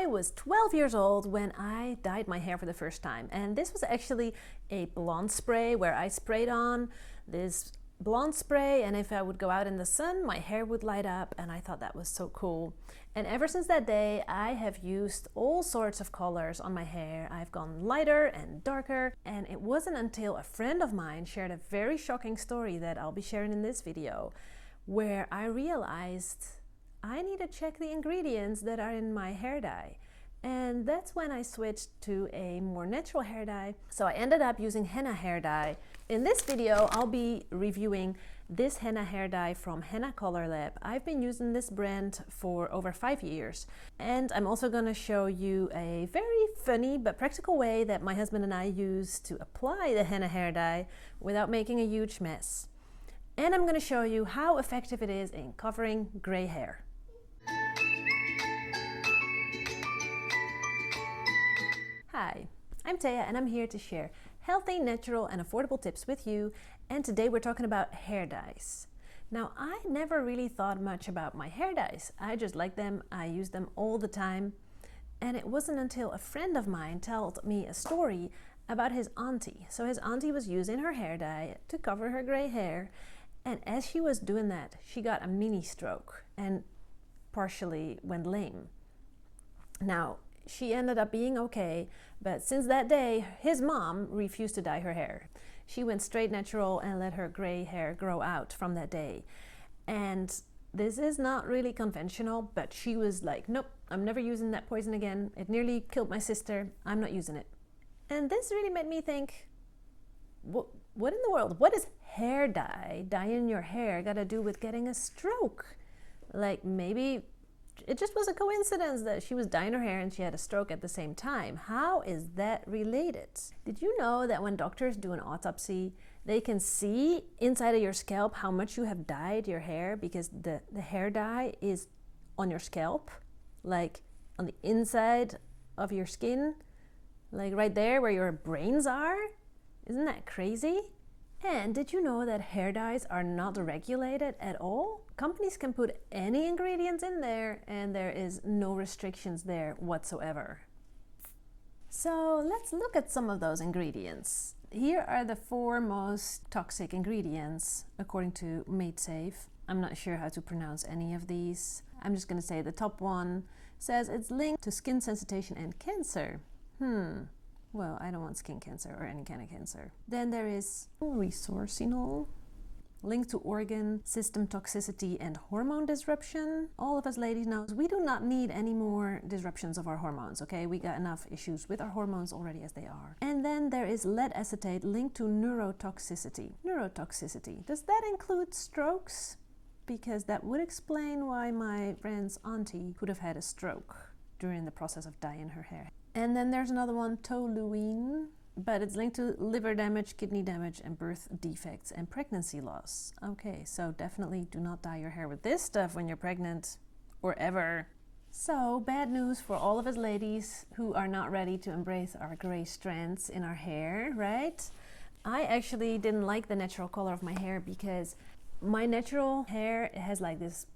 I was 12 years old when I dyed my hair for the first time. And this was actually a blonde spray where I sprayed on this blonde spray, and if I would go out in the sun, my hair would light up, and I thought that was so cool. And ever since that day, I have used all sorts of colors on my hair. I've gone lighter and darker, and it wasn't until a friend of mine shared a very shocking story that I'll be sharing in this video, where I realized I need to check the ingredients that are in my hair dye. And that's when I switched to a more natural hair dye. So I ended up using henna hair dye. In this video, I'll be reviewing this henna hair dye from Henna Color Lab. I've been using this brand for over 5 years. And I'm also going to show you a very funny but practical way that my husband and I use to apply the henna hair dye without making a huge mess. And I'm going to show you how effective it is in covering gray hair. Hi, I'm Thea and I'm here to share healthy, natural and affordable tips with you, and today we're talking about hair dyes. Now, I never really thought much about my hair dyes. I just like them, I use them all the time, and it wasn't until a friend of mine told me a story about his auntie. So his auntie was using her hair dye to cover her gray hair, and as she was doing that, she got a mini stroke and partially went lame. Now, she ended up being okay, but since that day, his mom refused to dye her hair. She went straight natural and let her gray hair grow out from that day. And this is not really conventional, but she was like, nope, I'm never using that poison again. It nearly killed my sister. I'm not using it. And this really made me think, what in the world? What is hair dye, dyeing your hair, got to do with getting a stroke? Like, maybe it just was a coincidence that she was dyeing her hair and she had a stroke at the same time. How is that related? Did you know that when doctors do an autopsy, they can see inside of your scalp how much you have dyed your hair, because the hair dye is on your scalp, like on the inside of your skin, like right there where your brains are? Isn't that crazy? And did you know that hair dyes are not regulated at all? Companies can put any ingredients in there and there is no restrictions there whatsoever. So let's look at some of those ingredients. Here are the 4 most toxic ingredients according to MadeSafe. I'm not sure how to pronounce any of these. I'm just going to say the top one says it's linked to skin sensitization and cancer. Well, I don't want skin cancer or any kind of cancer. Then there is resorcinol, linked to organ system toxicity and hormone disruption. All of us ladies know we do not need any more disruptions of our hormones, okay? We got enough issues with our hormones already as they are. And then there is lead acetate linked to neurotoxicity. Neurotoxicity, does that include strokes? Because that would explain why my friend's auntie could have had a stroke during the process of dyeing her hair. And then there's another one, toluene, but it's linked to liver damage, kidney damage, and birth defects and pregnancy loss. Okay, so definitely do not dye your hair with this stuff when you're pregnant or ever. So bad news for all of us ladies who are not ready to embrace our gray strands in our hair, right? I actually didn't like the natural color of my hair because my natural hair has like this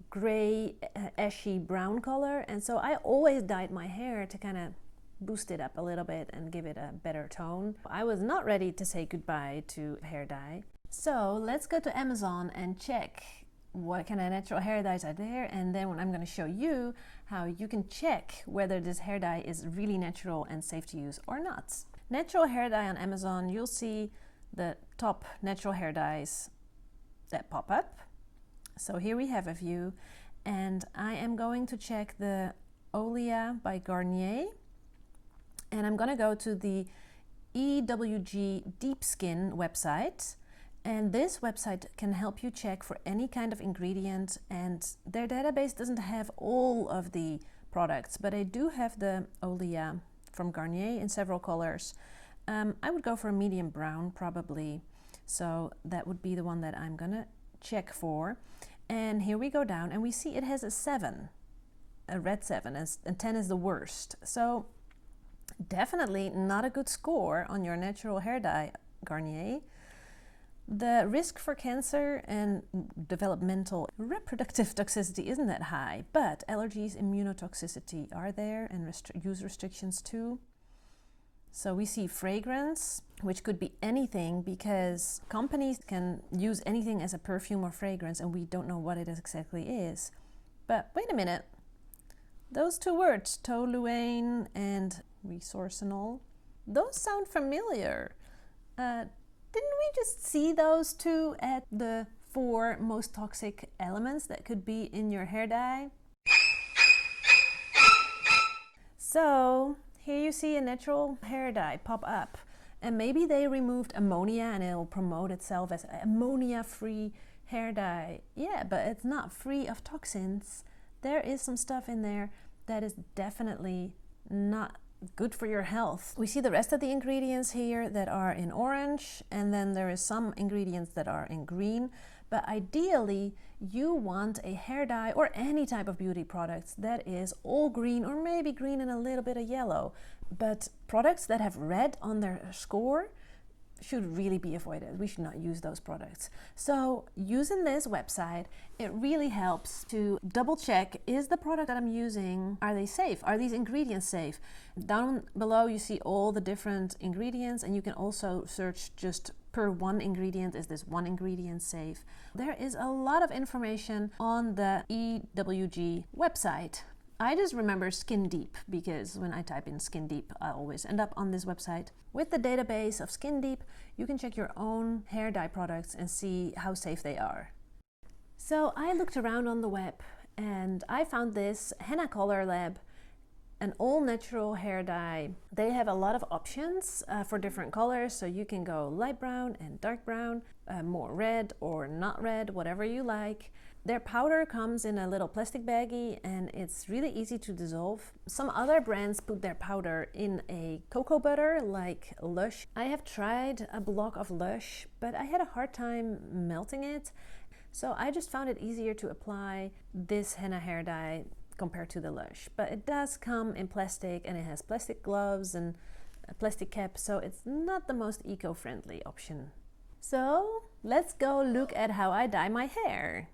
gray, ashy brown color, and so I always dyed my hair to kind of boost it up a little bit and give it a better tone. I was not ready to say goodbye to hair dye. So let's go to Amazon and check what kind of natural hair dyes are there, and then I'm going to show you how you can check whether this hair dye is really natural and safe to use or not. Natural hair dye on Amazon, you'll see the top natural hair dyes that pop up. So here we have a few, and I am going to check the Olia by Garnier, and I'm going to go to the EWG Deep Skin website, and this website can help you check for any kind of ingredient, and their database doesn't have all of the products, but I do have the Olia from Garnier in several colors. I would go for a medium brown probably, so that would be the one that I'm gonna check for. And here we go down and we see it has a 7, a red 7, and 10 is the worst. So definitely not a good score on your natural hair dye, Garnier. The risk for cancer and developmental reproductive toxicity isn't that high, but allergies, immunotoxicity are there, and use restrictions too. So we see fragrance, which could be anything, because companies can use anything as a perfume or fragrance and we don't know what it exactly is. But wait a minute, those two words, toluene and resorcinol, those sound familiar. Didn't we just see those two at the 4 most toxic elements that could be in your hair dye? So here you see a natural hair dye pop up, and maybe they removed ammonia and it'll promote itself as ammonia-free hair dye. Yeah, but it's not free of toxins. There is some stuff in there that is definitely not good for your health. We see the rest of the ingredients here that are in orange, and then there is some ingredients that are in green. But ideally, you want a hair dye or any type of beauty products that is all green, or maybe green and a little bit of yellow. But products that have red on their score should really be avoided. We should not use those products. So using this website, it really helps to double check, is the product that I'm using, are they safe? Are these ingredients safe? Down below you see all the different ingredients, and you can also search just per one ingredient, is this one ingredient safe? There is a lot of information on the EWG website. I just remember Skin Deep, because when I type in Skin Deep, I always end up on this website. With the database of Skin Deep, you can check your own hair dye products and see how safe they are. So I looked around on the web and I found this Henna Color Lab, an all-natural hair dye. They have a lot of options for different colors, so you can go light brown and dark brown, more red or not red, whatever you like. Their powder comes in a little plastic baggie and it's really easy to dissolve. Some other brands put their powder in a cocoa butter like Lush. I have tried a block of Lush, but I had a hard time melting it. So I just found it easier to apply this henna hair dye compared to the Lush. But it does come in plastic, and it has plastic gloves and a plastic cap, so it's not the most eco-friendly option. So let's go look at how I dye my hair.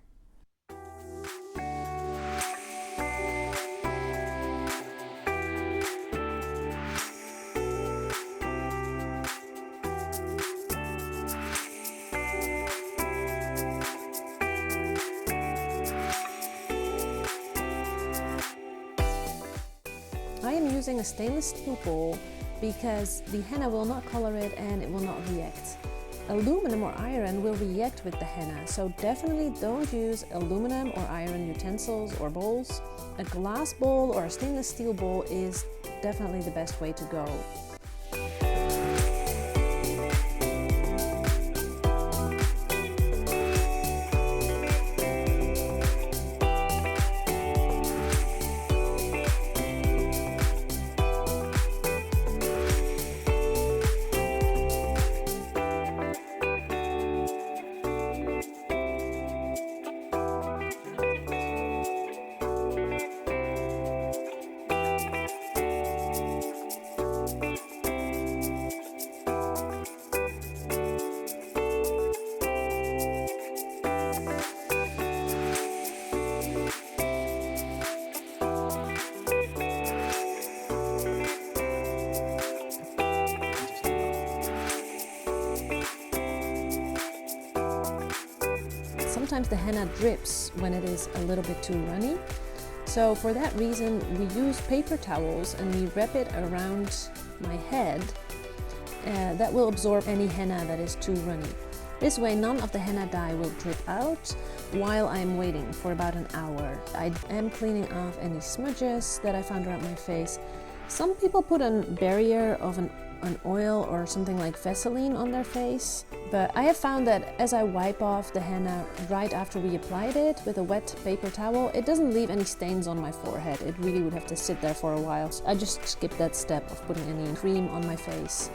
I am using a stainless steel bowl because the henna will not color it and it will not react. Aluminum or iron will react with the henna, so definitely don't use aluminum or iron utensils or bowls. A glass bowl or a stainless steel bowl is definitely the best way to go. Sometimes the henna drips when it is a little bit too runny. So for that reason, we use paper towels and we wrap it around my head. That will absorb any henna that is too runny. This way, none of the henna dye will drip out while I'm waiting for about an hour. I am cleaning off any smudges that I found around my face. Some people put a barrier of an oil or something like Vaseline on their face, but I have found that as I wipe off the henna right after we applied it with a wet paper towel, it doesn't leave any stains on my forehead. It really would have to sit there for a while. So I just skip that step of putting any cream on my face.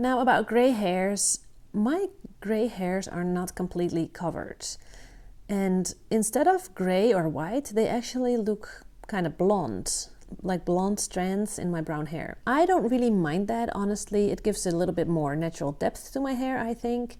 Now about gray hairs, my gray hairs are not completely covered. And instead of gray or white, they actually look kind of blonde, like blonde strands in my brown hair. I don't really mind that, honestly. It gives a little bit more natural depth to my hair, I think.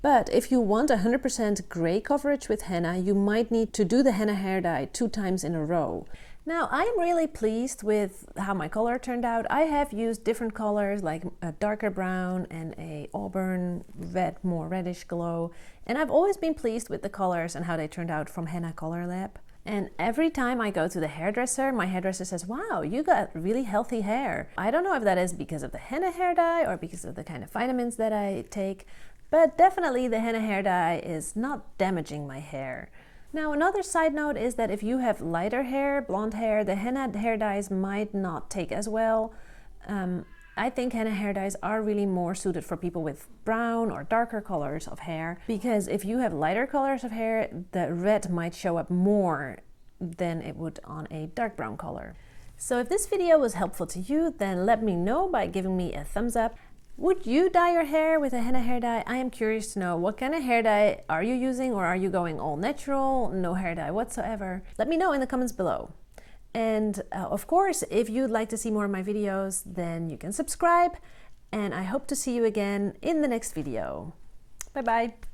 But if you want 100% gray coverage with henna, you might need to do the henna hair dye 2 times in a row. Now, I'm really pleased with how my color turned out. I have used different colors like a darker brown and a auburn red, more reddish glow. And I've always been pleased with the colors and how they turned out from Henna Color Lab. And every time I go to the hairdresser, my hairdresser says, wow, you got really healthy hair. I don't know if that is because of the henna hair dye or because of the kind of vitamins that I take, but definitely the henna hair dye is not damaging my hair. Now, another side note is that if you have lighter hair, blonde hair, the henna hair dyes might not take as well. I think henna hair dyes are really more suited for people with brown or darker colors of hair, because if you have lighter colors of hair, the red might show up more than it would on a dark brown color. So if this video was helpful to you, then let me know by giving me a thumbs up. Would you dye your hair with a henna hair dye? I am curious to know, what kind of hair dye are you using, or are you going all natural, no hair dye whatsoever? Let me know in the comments below. And of course, if you'd like to see more of my videos, then you can subscribe, and I hope to see you again in the next video. Bye bye.